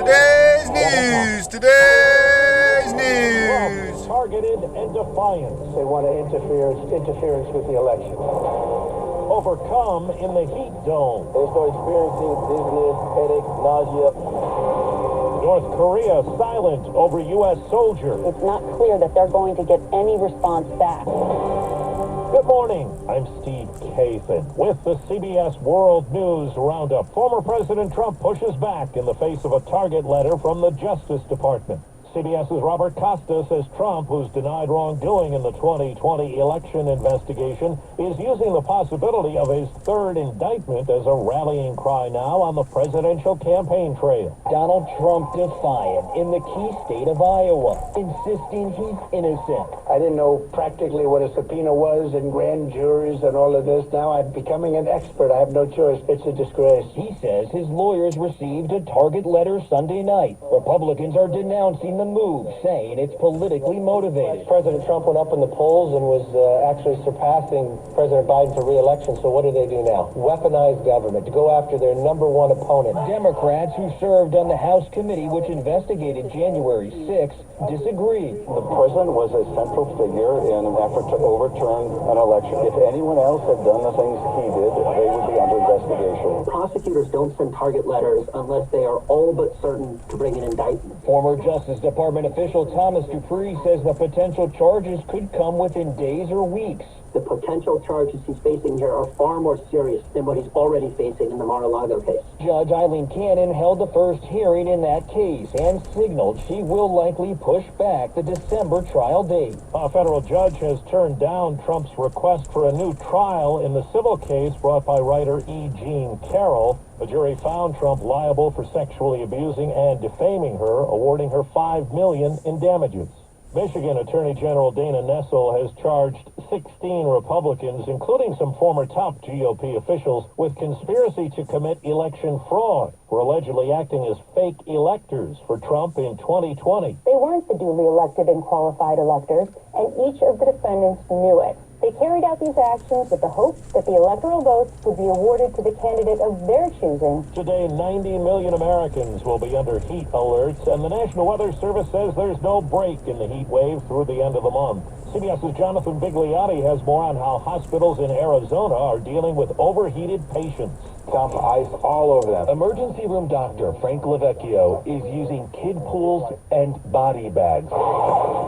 Today's news. Today's news. Trump targeted and defiant. They want interference with the election. Overcome in the heat dome. They start experiencing dizziness, headache, nausea. North Korea silent over U.S. soldier. It's not clear that they're going to get any response back. Good morning. I'm Steve Kathan with the CBS World News Roundup. Former President Trump pushes back in the face of a target letter from the Justice Department. CBS's Robert Costa says Trump, who's denied wrongdoing in the 2020 election investigation, is using the possibility of his third indictment as a rallying cry now on the presidential campaign trail. Donald Trump defiant in the key state of Iowa, insisting he's innocent. I didn't know practically what a subpoena was and grand juries and all of this. Now I'm becoming an expert. I have no choice. It's a disgrace. He says his lawyers received a target letter Sunday night. Republicans are denouncing the move, saying it's politically motivated. President Trump went up in the polls and was actually surpassing President Biden for re-election. So what do they do now? Weaponize government to go after their number one opponent. Democrats who served on the House committee which investigated January 6th disagree. The president was a central figure in an effort to overturn an election. If anyone else had done the things he did, they would be under investigation. Prosecutors don't send target letters unless they are all but certain to bring an indictment. Former Justice Department official Thomas Dupree says the potential charges could come within days or weeks. The potential charges he's facing here are far more serious than what he's already facing in the Mar-a-Lago case. Judge Eileen Cannon held the first hearing in that case and signaled she will likely push back the December trial date. A federal judge has turned down Trump's request for a new trial in the civil case brought by writer E. Jean Carroll. The jury found Trump liable for sexually abusing and defaming her, awarding her $5 million in damages. Michigan Attorney General Dana Nessel has charged 16 Republicans, including some former top GOP officials, with conspiracy to commit election fraud for allegedly acting as fake electors for Trump in 2020. They weren't the duly elected and qualified electors, and each of the defendants knew it. They carried out these actions with the hope that the electoral votes would be awarded to the candidate of their choosing. Today, 90 million Americans will be under heat alerts, and the National Weather Service says there's no break in the heat wave through the end of the month. CBS's Jonathan Bigliotti has more on how hospitals in Arizona are dealing with overheated patients. Dump ice all over them. Emergency room doctor Frank Lavecchio is using kid pools and body bags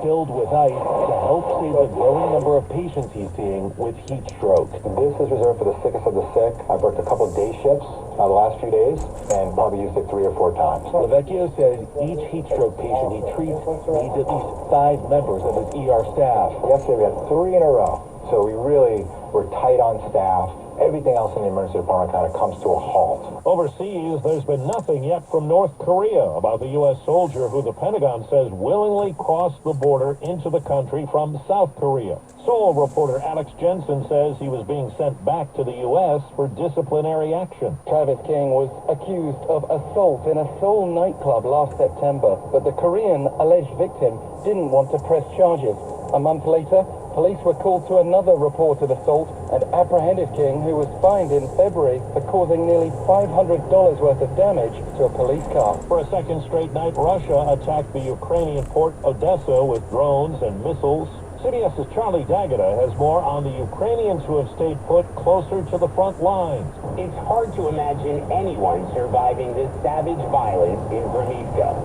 filled with ice to help save the growing number of patients he's seeing with heat stroke. This is reserved for the sickest of the sick. I've worked a couple day shifts the last few days and probably used it 3 or 4 times. Lavecchio says each heat stroke patient he treats needs at least 5 members of his ER staff. Yesterday we had 3 in a row. So we really were tight on staff. Everything else in the emergency department kind of comes to a halt. Overseas, there's been nothing yet from North Korea about the U.S. soldier who the Pentagon says willingly crossed the border into the country from South Korea. Seoul reporter Alex Jensen says he was being sent back to the U.S. for disciplinary action. Travis King was accused of assault in a Seoul nightclub last September, but the Korean alleged victim didn't want to press charges. A month later, police were called to another reported assault and apprehended King, who was fined in February for causing nearly $500 worth of damage to a police car. For a second straight night, Russia attacked the Ukrainian port Odessa with drones and missiles. CBS's Charlie D'Agata has more on the Ukrainians who have stayed put closer to the front lines. It's hard to imagine anyone surviving this savage violence in Brnivka.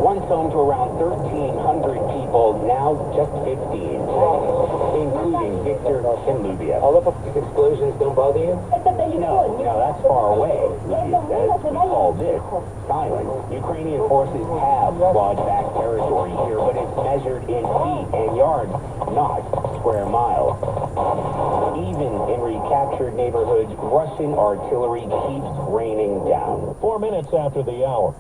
Once home to around 1,300 people, now just 15, including Victor and Lubia. All of the explosions don't bother you? No, that's far away, Lubia says. We call this silence. Ukrainian forces have clawed back territory here, but it's measured in feet and yards, not square miles. Even in recaptured neighborhoods, Russian artillery keeps raining down. 4 minutes after the hour.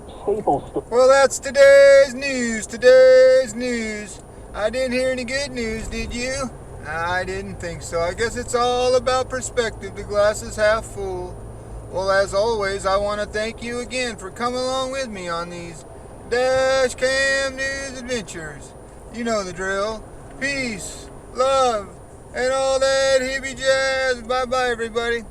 Well, that's today's news. Today's news. I didn't hear any good news, did you? I didn't think so. I guess it's all about perspective. The glass is half full. Well, as always, I want to thank you again for coming along with me on these Dash Cam News adventures. You know the drill. Peace, love, and all that hippie jazz. Bye-bye, everybody.